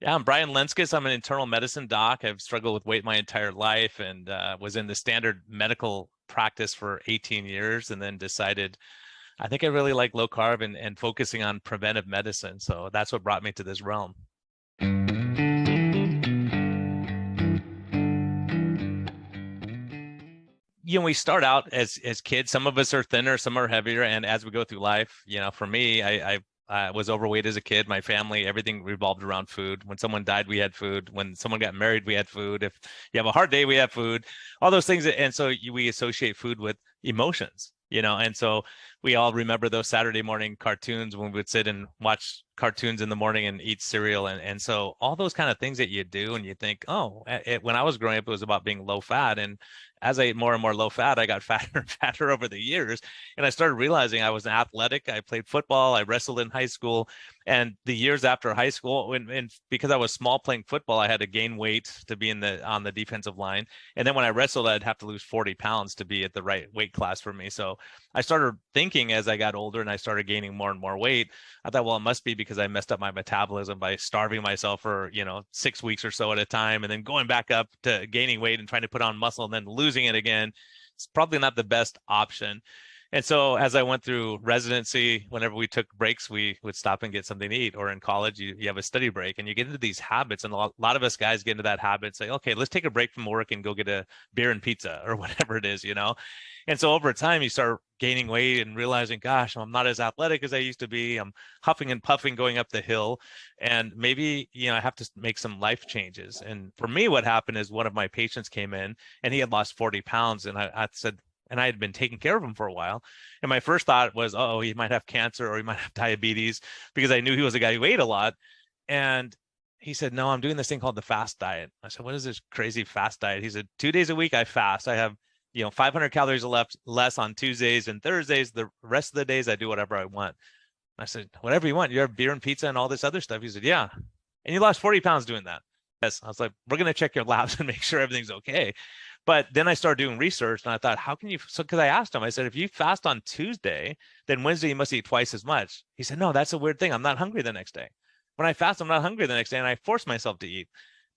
Yeah, I'm Brian Lenzkes. I'm an internal medicine doc. I've struggled with weight my entire life and was in the standard medical practice for 18 years and then decided I think I really like low carb and focusing on preventive medicine. So that's what brought me to this realm. We start out as kids. Some of us are thinner, some are heavier, and as we go through life, for me, I was overweight as a kid. My family, everything revolved around food. When someone died, we had food. When someone got married, we had food. If you have a hard day, we have food. All those things, and so we associate food with emotions. And so we all remember those Saturday morning cartoons when we would sit and watch cartoons in the morning and eat cereal, and so all those kind of things that you do, and you think, oh, when I was growing up, it was about being low fat, and as I ate more and more low fat, I got fatter and fatter over the years. And I started realizing I was athletic. I played football. I wrestled in high school. And the years after high school, and because I was small playing football, I had to gain weight to be on the defensive line. And then when I wrestled, I'd have to lose 40 pounds to be at the right weight class for me. So I started thinking as I got older and I started gaining more and more weight, I thought, well, it must be because I messed up my metabolism by starving myself for, 6 weeks or so at a time, and then going back up to gaining weight and trying to put on muscle and then losing it again. It's probably not the best option. And so as I went through residency, whenever we took breaks, we would stop and get something to eat. Or in college, you have a study break and you get into these habits. And a lot of us guys get into that habit and say, okay, let's take a break from work and go get a beer and pizza or whatever it is. And so over time, you start gaining weight and realizing, gosh, I'm not as athletic as I used to be. I'm huffing and puffing going up the hill. And maybe, I have to make some life changes. And for me, what happened is one of my patients came in and he had lost 40 pounds. And I said, and I had been taking care of him for a while. And my first thought was, oh, he might have cancer or he might have diabetes, because I knew he was a guy who ate a lot. And he said, no, I'm doing this thing called the fast diet. I said, what is this crazy fast diet? He said, 2 days a week I fast. I have 500 calories less on Tuesdays and Thursdays. The rest of the days I do whatever I want. I said, whatever you want. You have beer and pizza and all this other stuff. He said, yeah. And you lost 40 pounds doing that. Yes. I was like, we're going to check your labs and make sure everything's okay. But then I started doing research and I thought, how can you? So, because I asked him, I said, if you fast on Tuesday, then Wednesday you must eat twice as much. He said, no, that's a weird thing. I'm not hungry the next day. When I fast, I'm not hungry the next day, and I force myself to eat.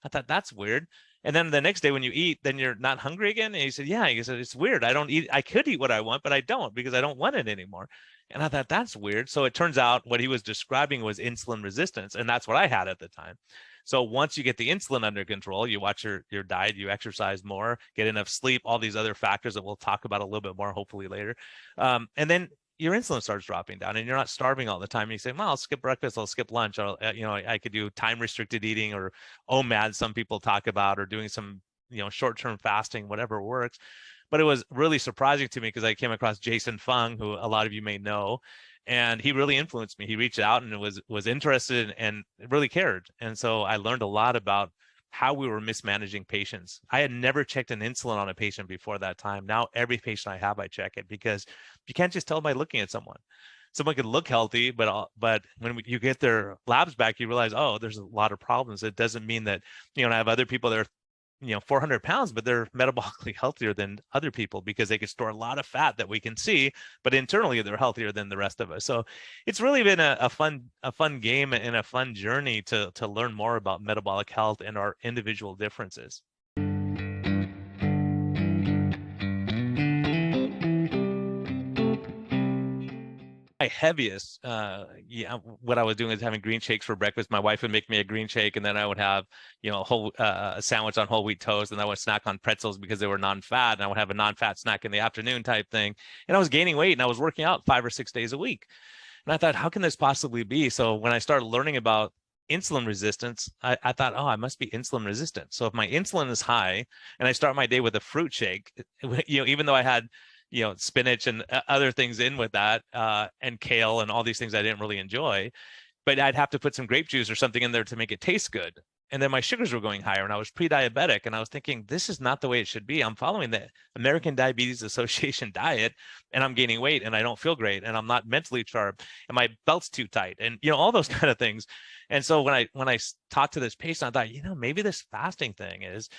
I thought, that's weird. And then the next day when you eat, then you're not hungry again. And he said, yeah. He said, it's weird. I don't eat. I could eat what I want, but I don't, because I don't want it anymore. And I thought, that's weird. So it turns out what he was describing was insulin resistance. And that's what I had at the time. So once you get the insulin under control, you watch your diet, you exercise more, get enough sleep, all these other factors that we'll talk about a little bit more, hopefully later. And then your insulin starts dropping down and you're not starving all the time. And you say, well, I'll skip breakfast, I'll skip lunch. I could do time restricted eating, or OMAD, some people talk about, or doing some, short-term fasting, whatever works. But it was really surprising to me because I came across Jason Fung, who a lot of you may know, and he really influenced me. He reached out and was interested and really cared. And so I learned a lot about how we were mismanaging patients. I had never checked an insulin on a patient before that time. Now every patient I have, I check it, because you can't just tell by looking at someone. Someone could look healthy, but when you get their labs back, you realize, oh, there's a lot of problems. It doesn't mean that, I have other people that are 400 pounds, but they're metabolically healthier than other people because they can store a lot of fat that we can see, but internally they're healthier than the rest of us. So it's really been a fun game and a fun journey to learn more about metabolic health and our individual differences. My heaviest, what I was doing is having green shakes for breakfast. My wife would make me a green shake, and then I would have, a sandwich on whole wheat toast, and I would snack on pretzels because they were non-fat, and I would have a non-fat snack in the afternoon type thing. And I was gaining weight, and I was working out 5 or 6 days a week. And I thought, how can this possibly be? So when I started learning about insulin resistance, I thought, oh, I must be insulin resistant. So if my insulin is high, and I start my day with a fruit shake, even though I had spinach and other things in with that, and kale and all these things I didn't really enjoy, but I'd have to put some grape juice or something in there to make it taste good. And then my sugars were going higher, and I was pre-diabetic, and I was thinking, this is not the way it should be. I'm following the American Diabetes Association diet, and I'm gaining weight, and I don't feel great, and I'm not mentally sharp, and my belt's too tight, and all those kind of things. And so when I talked to this patient, I thought, maybe this fasting thing is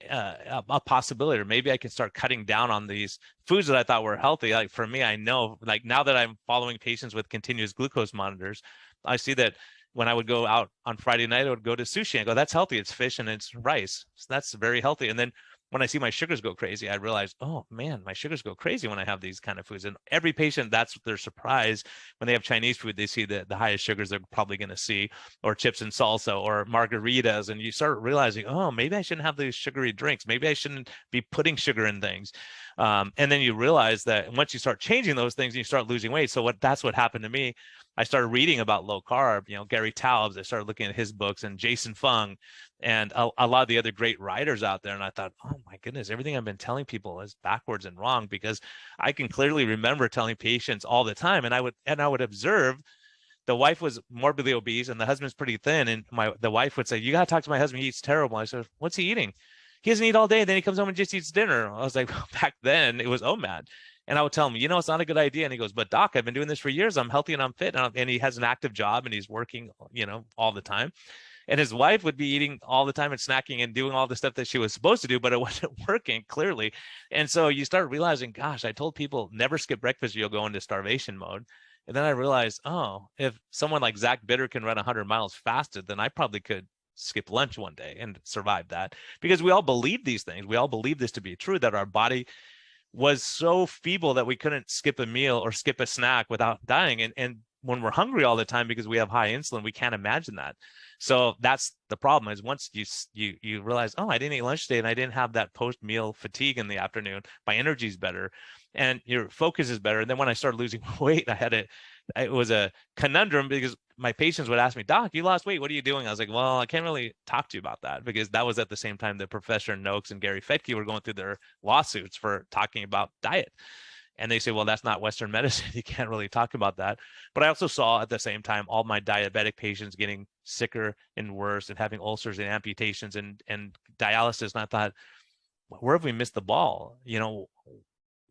a possibility, or maybe I can start cutting down on these foods that I thought were healthy. Like for me, I know, like now that I'm following patients with continuous glucose monitors, I see that when I would go out on Friday night, I would go to sushi and go, that's healthy. It's fish and it's rice. So that's very healthy. And then when I see my sugars go crazy, I realize, oh man, my sugars go crazy when I have these kind of foods. And every patient, that's their surprise when they have Chinese food. They see the highest sugars they're probably going to see, or chips and salsa, or margaritas. And you start realizing, oh, maybe I shouldn't have these sugary drinks. Maybe I shouldn't be putting sugar in things. And then you realize that once you start changing those things, you start losing weight. So that's what happened to me. I started reading about low carb, Gary Taubes. I started looking at his books, and Jason Fung, and a lot of the other great writers out there. And I thought, oh my goodness, everything I've been telling people is backwards and wrong, because I can clearly remember telling patients all the time. And I would observe the wife was morbidly obese and the husband's pretty thin. And the wife would say, you got to talk to my husband. He eats terrible. I said, what's he eating? He doesn't eat all day. Then he comes home and just eats dinner. I was like, back then it was OMAD. And I would tell him, it's not a good idea. And he goes, but doc, I've been doing this for years. I'm healthy and I'm fit. And he has an active job and he's working, all the time. And his wife would be eating all the time and snacking and doing all the stuff that she was supposed to do, but it wasn't working clearly. And so you start realizing, gosh, I told people never skip breakfast, you'll go into starvation mode. And then I realized, oh, if someone like Zach Bitter can run 100 miles fasted, then I probably could skip lunch one day and survive that, because we all believe these things. We all believe this to be true, that our body was so feeble that we couldn't skip a meal or skip a snack without dying. And when we're hungry all the time because we have high insulin, we can't imagine that. So that's the problem, is once you realize, oh, I didn't eat lunch today and I didn't have that post-meal fatigue in the afternoon, my energy's better and your focus is better. And then when I started losing weight, it was a conundrum, because my patients would ask me, doc, you lost weight, what are you doing? I was like, well, I can't really talk to you about that, because that was at the same time that Professor Noakes and Gary Fettke were going through their lawsuits for talking about diet. And they say, well, that's not Western medicine. You can't really talk about that. But I also saw at the same time all my diabetic patients getting sicker and worse and having ulcers and amputations and dialysis. And I thought, where have we missed the ball?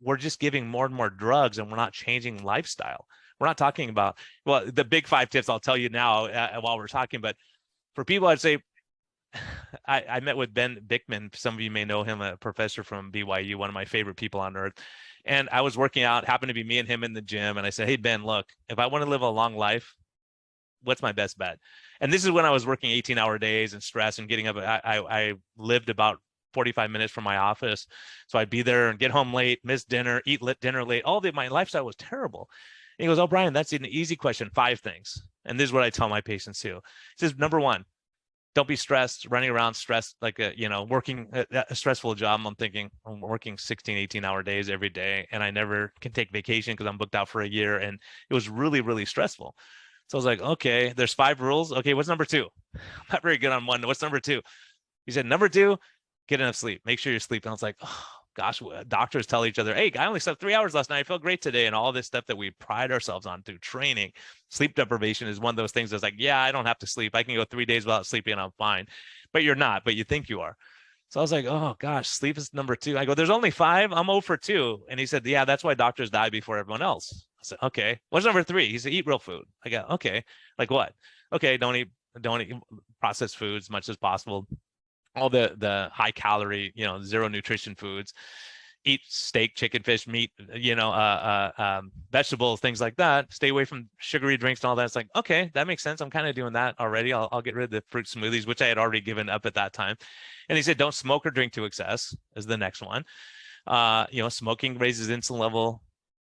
We're just giving more and more drugs and we're not changing lifestyle. We're not talking about, well, the big 5 tips I'll tell you now while we're talking. But for people, I'd say, I met with Ben Bickman. Some of you may know him, a professor from BYU, one of my favorite people on earth. And I was working out, happened to be me and him in the gym. And I said, hey, Ben, look, if I want to live a long life, what's my best bet? And this is when I was working 18-hour days and stress and getting up. I lived about 45 minutes from my office. So I'd be there and get home late, miss dinner, eat dinner late. My lifestyle was terrible. And he goes, oh, Brian, that's an easy question. 5 things. And this is what I tell my patients too. He says, number 1, don't be stressed, running around stressed, like working a stressful job. I'm thinking, I'm working 16, 18-hour days every day, and I never can take vacation because I'm booked out for a year. And it was really, really stressful. So I was like, okay, there's 5 rules. Okay, what's number 2? I'm not very good on 1. What's number 2? He said, number 2, get enough sleep. Make sure you're sleeping. I was like, oh, gosh, doctors tell each other, hey, I only slept 3 hours last night. I feel great today. And all this stuff that we pride ourselves on through training. Sleep deprivation is one of those things that's like, yeah, I don't have to sleep. I can go 3 days without sleeping and I'm fine. But you're not, but you think you are. So I was like, oh gosh, sleep is number 2. I go, there's only 5. I'm 0 for 2. And he said, yeah, that's why doctors die before everyone else. I said, okay, what's number 3? He said, eat real food. I go, okay, like what? Okay, don't eat processed foods as much as possible. All the high calorie, zero nutrition foods. Eat steak, chicken, fish, meat, vegetables, things like that. Stay away from sugary drinks and all that. It's like, okay, that makes sense. I'm kind of doing that already. I'll get rid of the fruit smoothies, which I had already given up at that time. And he said, don't smoke or drink to excess is the next one. Smoking raises insulin level.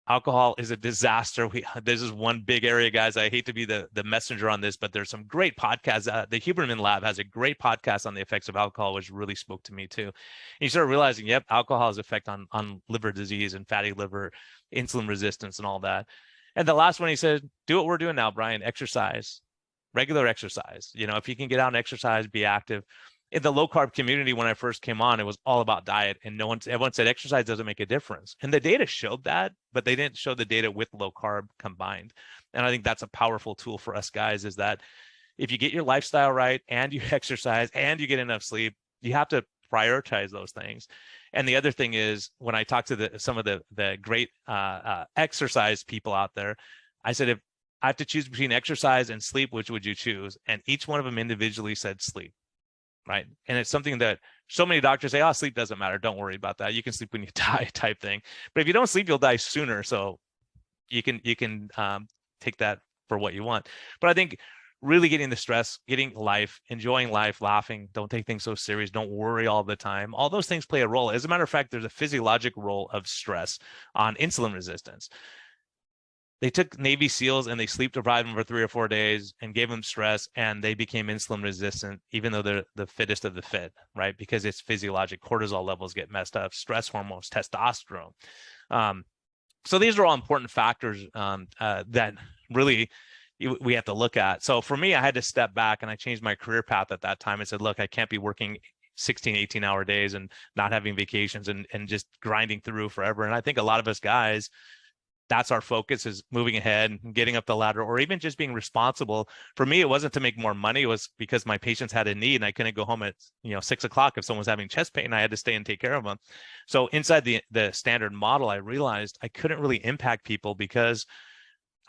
Alcohol is a disaster. This is one big area, guys. I hate to be the messenger on this, but there's some great podcasts. The Huberman Lab has a great podcast on the effects of alcohol, which really spoke to me too. And you start realizing, yep, alcohol has effect on liver disease and fatty liver, insulin resistance and all that. And the last one, he said, do what we're doing now, Brian, exercise, regular exercise. If you can get out and exercise, be active. In the low carb community, when I first came on, it was all about diet, and everyone said exercise doesn't make a difference. And the data showed that, but they didn't show the data with low carb combined. And I think that's a powerful tool for us guys, is that if you get your lifestyle right and you exercise and you get enough sleep, you have to prioritize those things. And the other thing is, when I talk to some of the great exercise people out there, I said, if I have to choose between exercise and sleep, which would you choose? And each one of them individually said sleep. Right. And it's something that so many doctors say, oh, sleep doesn't matter. Don't worry about that. You can sleep when you die type thing. But if you don't sleep, you'll die sooner. So you can take that for what you want. But I think really getting the stress, getting life, enjoying life, laughing, don't take things so serious, don't worry all the time. All those things play a role. As a matter of fact, there's a physiologic role of stress on insulin resistance. They took Navy SEALs and they sleep deprived them for 3 or 4 days and gave them stress, and they became insulin resistant, even though they're the fittest of the fit, right? Because it's physiologic. Cortisol levels get messed up, stress hormones, testosterone. So these are all important factors that really we have to look at. So for me, I had to step back, and I changed my career path at that time. I said, look, I can't be working 16, 18-hour days and not having vacations and just grinding through forever. And I think a lot of us guys, that's our focus, is moving ahead and getting up the ladder, or even just being responsible. For me, it wasn't to make more money. It was because my patients had a need and I couldn't go home at 6 o'clock if someone was having chest pain. I had to stay and take care of them. So inside the standard model, I realized I couldn't really impact people because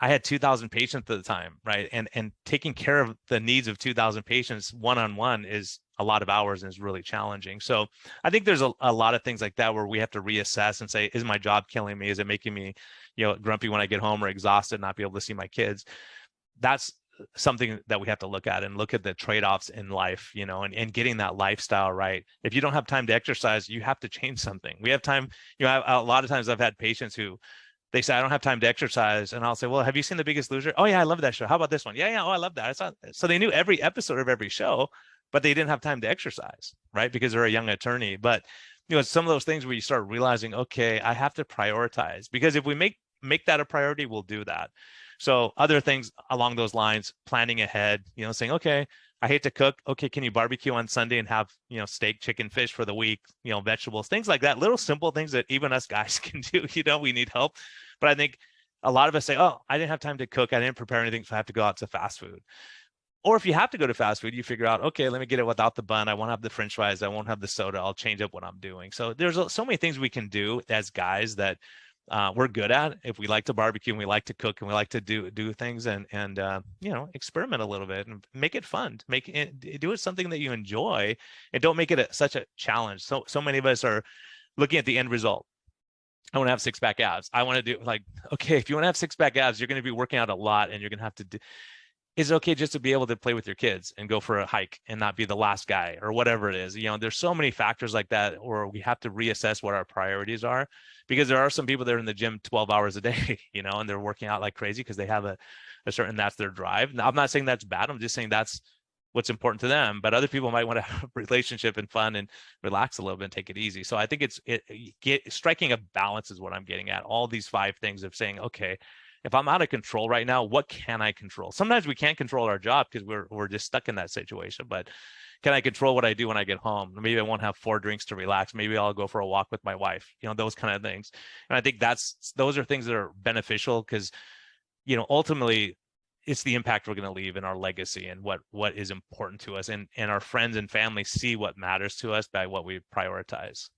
I had 2,000 patients at the time, right? And taking care of the needs of 2,000 patients one-on-one is a lot of hours and is really challenging. So I think there's a lot of things like that where we have to reassess and say, is my job killing me? Is it making me, grumpy when I get home or exhausted, not be able to see my kids? That's something that we have to look at and look at the trade-offs in life, and getting that lifestyle right. If you don't have time to exercise, you have to change something. We have time, a lot of times I've had patients who, they say, I don't have time to exercise. And I'll say, well, have you seen The Biggest Loser? Oh yeah, I love that show. How about this one? Yeah. Oh, I love that. So they knew every episode of every show, but they didn't have time to exercise, right? Because they're a young attorney. But some of those things where you start realizing, okay, I have to prioritize, because if we make that a priority, we'll do that. So other things along those lines, planning ahead, saying, okay, I hate to cook. Okay, can you barbecue on Sunday and have, steak, chicken, fish for the week, vegetables, things like that, little simple things that even us guys can do. We need help. But I think a lot of us say, oh, I didn't have time to cook. I didn't prepare anything, so I have to go out to fast food. Or if you have to go to fast food, you figure out, okay, let me get it without the bun. I won't have the French fries. I won't have the soda. I'll change up what I'm doing. So there's so many things we can do as guys that we're good at. If we like to barbecue and we like to cook and we like to do things and experiment a little bit and make it fun, do it something that you enjoy, and don't make it such a challenge. So many of us are looking at the end result. I want to have six-pack abs. I want to do, like, okay, if you want to have six-pack abs, you're going to be working out a lot, and you're going to have to do. Is it okay just to be able to play with your kids and go for a hike and not be the last guy or whatever it is? There's so many factors like that, or we have to reassess what our priorities are, because there are some people that are in the gym 12 hours a day, and they're working out like crazy because they have a certain, that's their drive. Now, I'm not saying that's bad. I'm just saying that's what's important to them. But other people might want to have a relationship and fun and relax a little bit and take it easy. So I think striking a balance is what I'm getting at. All these 5 things of saying, okay, if I'm out of control right now, what can I control? Sometimes we can't control our job because we're just stuck in that situation. But can I control what I do when I get home? Maybe I won't have 4 drinks to relax. Maybe I'll go for a walk with my wife, those kind of things. And I think those are things that are beneficial because, ultimately it's the impact we're going to leave in our legacy and what is important to us. And our friends and family see what matters to us by what we prioritize.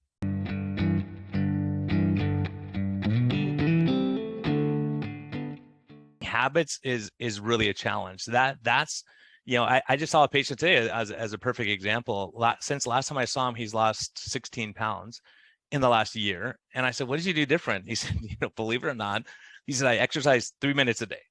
Habits is really a challenge. That's I just saw a patient today as a perfect example. Since last time I saw him, he's lost 16 pounds in the last year. And I said, what did you do different? He said, believe it or not, he said, I exercise 3 minutes a day.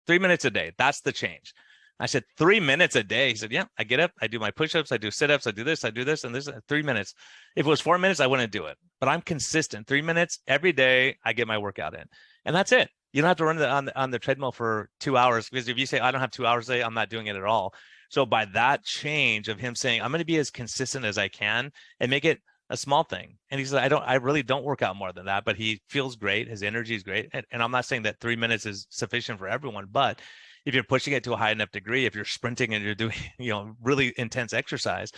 3 minutes a day. That's the change. I said, 3 minutes a day. He said, yeah, I get up, I do my push-ups, I do sit-ups, I do this, and this. 3 minutes. If it was 4 minutes, I wouldn't do it. But I'm consistent. 3 minutes every day, I get my workout in. And that's it. You don't have to run on the treadmill for 2 hours, because if you say, I don't have 2 hours a day, I'm not doing it at all. So by that change of him saying, I'm going to be as consistent as I can and make it a small thing. And he said, I really don't work out more than that, but he feels great. His energy is great. And I'm not saying that 3 minutes is sufficient for everyone, but if you're pushing it to a high enough degree, if you're sprinting and you're doing, really intense exercise,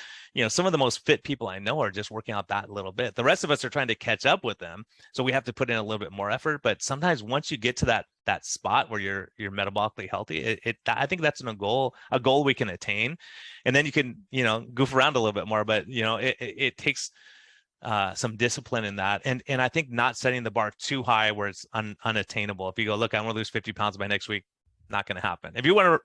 some of the most fit people I know are just working out that little bit. The rest of us are trying to catch up with them. So we have to put in a little bit more effort. But sometimes once you get to that spot where you're metabolically healthy, I think that's a goal we can attain. And then you can, goof around a little bit more, but it takes some discipline in that. And I think not setting the bar too high where it's unattainable. If you go, look, I want to lose 50 pounds by next week, not going to happen. If you want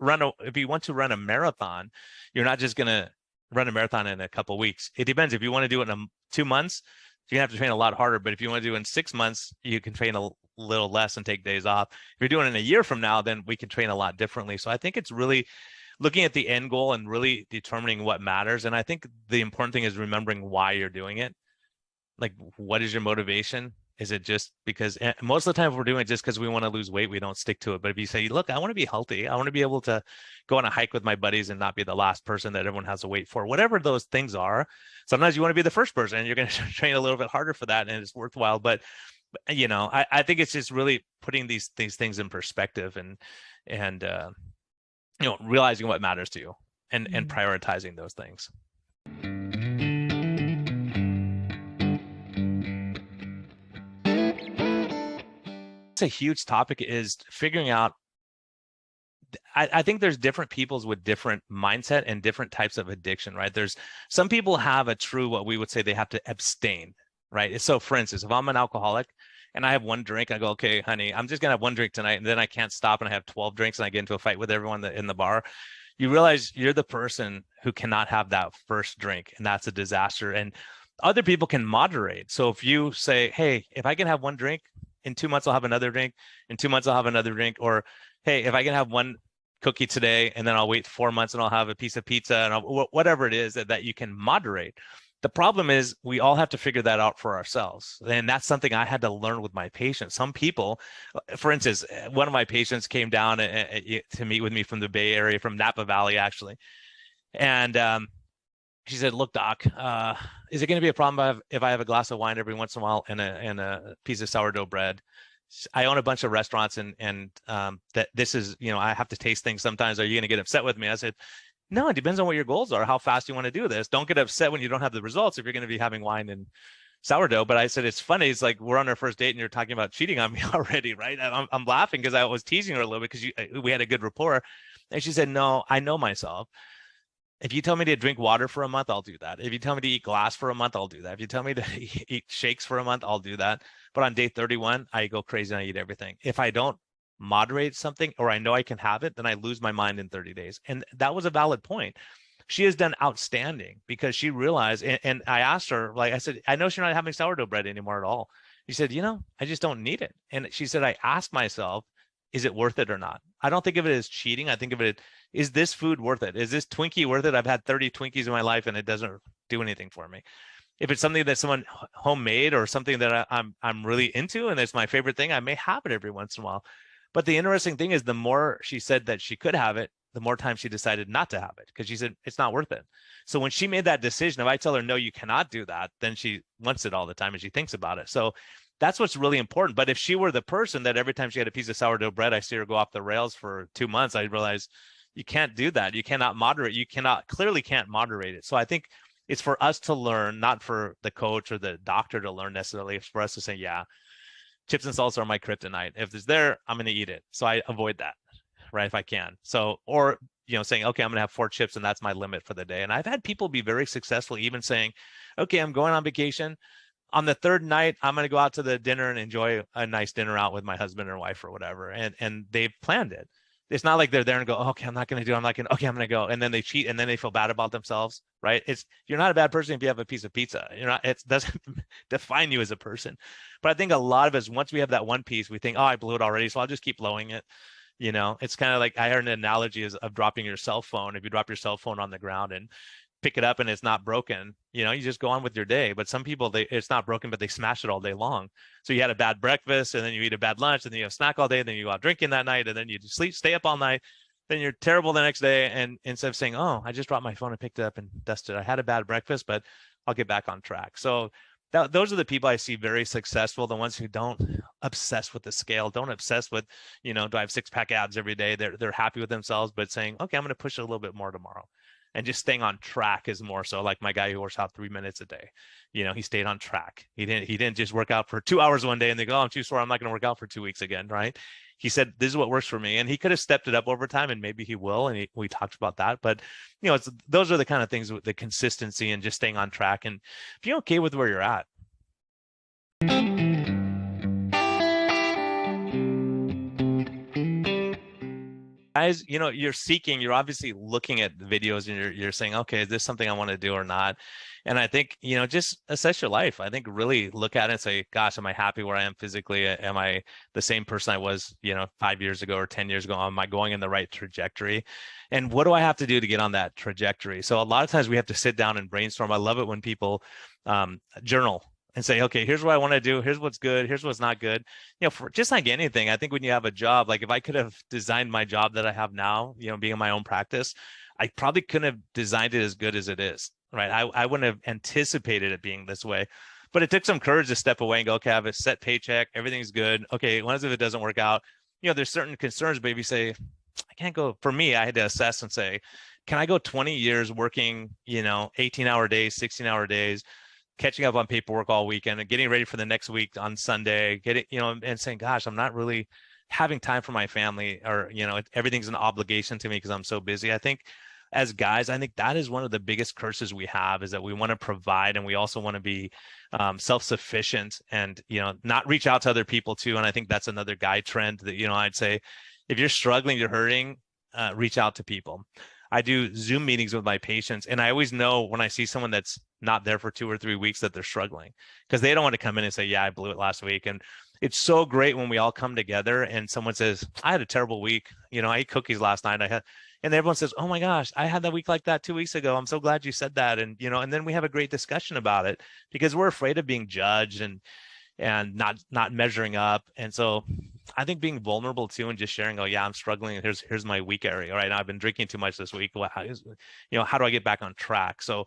to run a marathon, you're not just going to run a marathon in a couple of weeks. It depends. If you want to do it in 2 months, you're going to have to train a lot harder. But if you want to do it in 6 months, you can train little less and take days off. If you're doing it a year from now, then we can train a lot differently. So I think it's really looking at the end goal and really determining what matters. And I think the important thing is remembering why you're doing it. Like, what is your motivation? Is it just because most of the time if we're doing it just because we want to lose weight, we don't stick to it. But if you say, look, I want to be healthy, I want to be able to go on a hike with my buddies and not be the last person that everyone has to wait for, whatever those things are. Sometimes you want to be the first person and you're going to train a little bit harder for that and it's worthwhile. But I think it's just really putting these things in perspective and realizing what matters to you and prioritizing those things. It's a huge topic, is figuring out. I think there's different peoples with different mindset and different types of addiction, right? There's some people have a true, what we would say, they have to abstain, right? So for instance, if I'm an alcoholic and I have one drink, I go, okay, honey, I'm just gonna have one drink tonight, and then I can't stop and I have 12 drinks and I get into a fight with everyone in the bar. You realize you're the person who cannot have that first drink, and that's a disaster. And other people can moderate. So if you say, hey, if I can have one drink, in 2 months I'll have another drink, in 2 months I'll have another drink, or hey, if I can have one cookie today and then I'll wait 4 months and I'll have a piece of pizza, and whatever it is that you can moderate. The problem is we all have to figure that out for ourselves. And that's something I had to learn with my patients. Some people, for instance, one of my patients came down to meet with me from the Bay Area, from Napa Valley, actually. And she said, look, doc, is it going to be a problem if I have a glass of wine every once in a while and a piece of sourdough bread? I own a bunch of restaurants and that this is, I have to taste things sometimes. Are you going to get upset with me? I said, no, it depends on what your goals are, how fast you want to do this. Don't get upset when you don't have the results if you're going to be having wine and sourdough. But I said, it's funny. It's like we're on our first date and you're talking about cheating on me already, right? And I'm laughing because I was teasing her a little bit because we had a good rapport. And she said, no, I know myself. If you tell me to drink water for a month, I'll do that. If you tell me to eat glass for a month, I'll do that. If you tell me to eat shakes for a month, I'll do that. But on day 31, I go crazy and I eat everything. If I don't moderate something, or I know I can have it, then I lose my mind in 30 days. And that was a valid point. She has done outstanding because she realized, and I asked her, like I said, I know she's not having sourdough bread anymore at all. She said, I just don't need it. And she said, I asked myself, is it worth it or not? I don't think of it as cheating. I think of it, is this food worth it? Is this Twinkie worth it? I've had 30 Twinkies in my life and it doesn't do anything for me. If it's something that someone homemade or something that I'm really into and it's my favorite thing, I may have it every once in a while. But the interesting thing is, the more she said that she could have it, the more time she decided not to have it because she said it's not worth it. So when she made that decision, if I tell her, no, you cannot do that, then she wants it all the time and she thinks about it. So that's what's really important. But if she were the person that every time she had a piece of sourdough bread, I see her go off the rails for 2 months, I'd realize you can't do that. You cannot moderate. You clearly can't moderate it. So I think it's for us to learn, not for the coach or the doctor to learn necessarily. It's for us to say, yeah, chips and salsa are my kryptonite. If it's there, I'm going to eat it. So I avoid that, right, if I can. So, or, saying, okay, I'm going to have 4 chips and that's my limit for the day. And I've had people be very successful even saying, okay, I'm going on vacation. On the third night, I'm going to go out to the dinner and enjoy a nice dinner out with my husband or wife or whatever. And they've planned it. It's not like they're there and go, okay, I'm not going to do it. Okay, I'm going to go. And then they cheat and then they feel bad about themselves, right? You're not a bad person if you have a piece of pizza. It doesn't define you as a person. But I think a lot of us, once we have that one piece, we think, oh, I blew it already, so I'll just keep blowing it. It's kind of like, I heard an analogy of dropping your cell phone. If you drop your cell phone on the ground and pick it up and it's not broken, you just go on with your day. But some people, it's not broken, but they smash it all day long. So you had a bad breakfast and then you eat a bad lunch and then you have a snack all day, and then you go out drinking that night and then you stay up all night. Then you're terrible the next day. And instead of saying, oh, I just dropped my phone and picked it up and dusted it, I had a bad breakfast, but I'll get back on track. So those are the people I see very successful, the ones who don't obsess with the scale, don't obsess with, do I have 6-pack abs every day? They're happy with themselves, but saying, okay, I'm going to push it a little bit more tomorrow. And just staying on track is more so, like my guy who works out 3 minutes a day. He stayed on track. He didn't just work out for 2 hours one day and they go, oh, I'm too sore, I'm not going to work out for 2 weeks again, right? He said, this is what works for me. And he could have stepped it up over time, and maybe he will. And we talked about that. But, those are the kind of things with the consistency and just staying on track and being okay with where you're at. guys, you're obviously looking at the videos and you're saying, okay, is this something I want to do or not? And I think, just assess your life. I think really look at it and say, gosh, am I happy where I am physically? Am I the same person I was, 5 years ago or 10 years ago? Am I going in the right trajectory? And what do I have to do to get on that trajectory? So a lot of times we have to sit down and brainstorm. I love it when people journal and say, okay, here's what I want to do. Here's what's good. Here's what's not good. For just like anything, I think when you have a job, like if I could have designed my job that I have now, being in my own practice, I probably couldn't have designed it as good as it is, right? I wouldn't have anticipated it being this way, but it took some courage to step away and go, okay, I have a set paycheck. Everything's good. Okay. What if it doesn't work out? There's certain concerns, but if you say, I can't go, for me, I had to assess and say, can I go 20 years working, 18-hour days, 16-hour days, catching up on paperwork all weekend and getting ready for the next week on Sunday, and saying, gosh, I'm not really having time for my family, or, everything's an obligation to me because I'm so busy. I think as guys, I think that is one of the biggest curses we have, is that we want to provide and we also want to be self-sufficient and, not reach out to other people too. And I think that's another guy trend that, I'd say if you're struggling, you're hurting, reach out to people. I do Zoom meetings with my patients, and I always know when I see someone that's not there for 2 or 3 weeks that they're struggling, because they don't want to come in and say, yeah, I blew it last week. And it's so great when we all come together and someone says, I had a terrible week. I ate cookies last night. And everyone says, oh my gosh, I had that week like that 2 weeks ago. I'm so glad you said that. And, and then we have a great discussion about it, because we're afraid of being judged and not measuring up. And so I think being vulnerable too, and just sharing, oh yeah, I'm struggling. Here's my weak area. Right now I've been drinking too much this week. How do I get back on track? So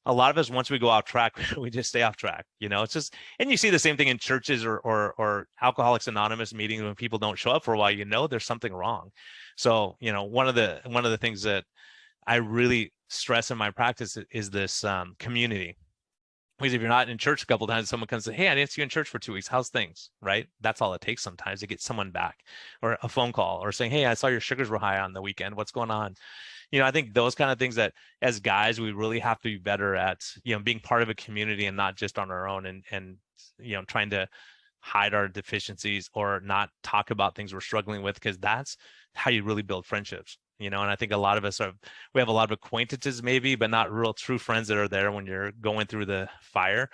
a lot of us, once we go off track, we just stay off track. It's just, and you see the same thing in churches or Alcoholics Anonymous meetings. When people don't show up for a while, there's something wrong. So, one of the things that I really stress in my practice is this community. Because if you're not in church a couple of times, someone comes and says, hey, I didn't see you in church for 2 weeks. How's things? Right? That's all it takes sometimes to get someone back, or a phone call, or saying, hey, I saw your sugars were high on the weekend. What's going on? I think those kind of things that as guys, we really have to be better at, being part of a community and not just on our own, and trying to hide our deficiencies or not talk about things we're struggling with, because that's how you really build friendships. And I think a lot of us we have a lot of acquaintances maybe, but not real true friends that are there when you're going through the fire.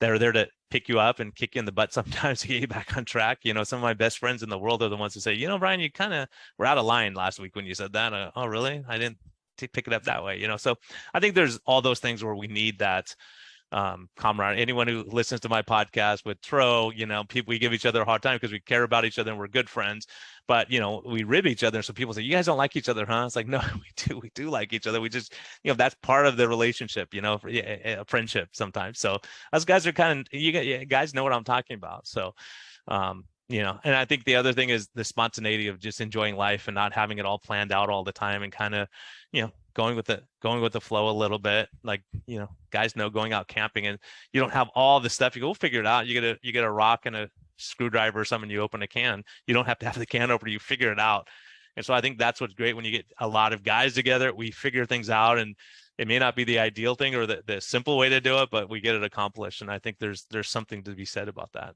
They're there to pick you up and kick you in the butt sometimes to get you back on track. Some of my best friends in the world are the ones who say, Brian, you kind of were out of line last week when you said that. Oh, really? I didn't pick it up that way. So I think there's all those things where we need that camaraderie. Anyone who listens to my podcast would throw, people, we give each other a hard time because we care about each other and we're good friends, but we rib each other. So people say, you guys don't like each other, huh? It's like, no, we do like each other. We just, that's part of the relationship, a friendship sometimes. So us guys are you guys know what I'm talking about. So, and I think the other thing is the spontaneity of just enjoying life and not having it all planned out all the time, and kind of, going with the flow a little bit. Like, guys know going out camping and you don't have all the stuff. You go, we'll figure it out. You get a rock and a screwdriver or something, you open a can. You don't have to have the can opener, you figure it out. And so I think that's what's great when you get a lot of guys together. We figure things out, and it may not be the ideal thing or the simple way to do it, but we get it accomplished. And I think there's something to be said about that.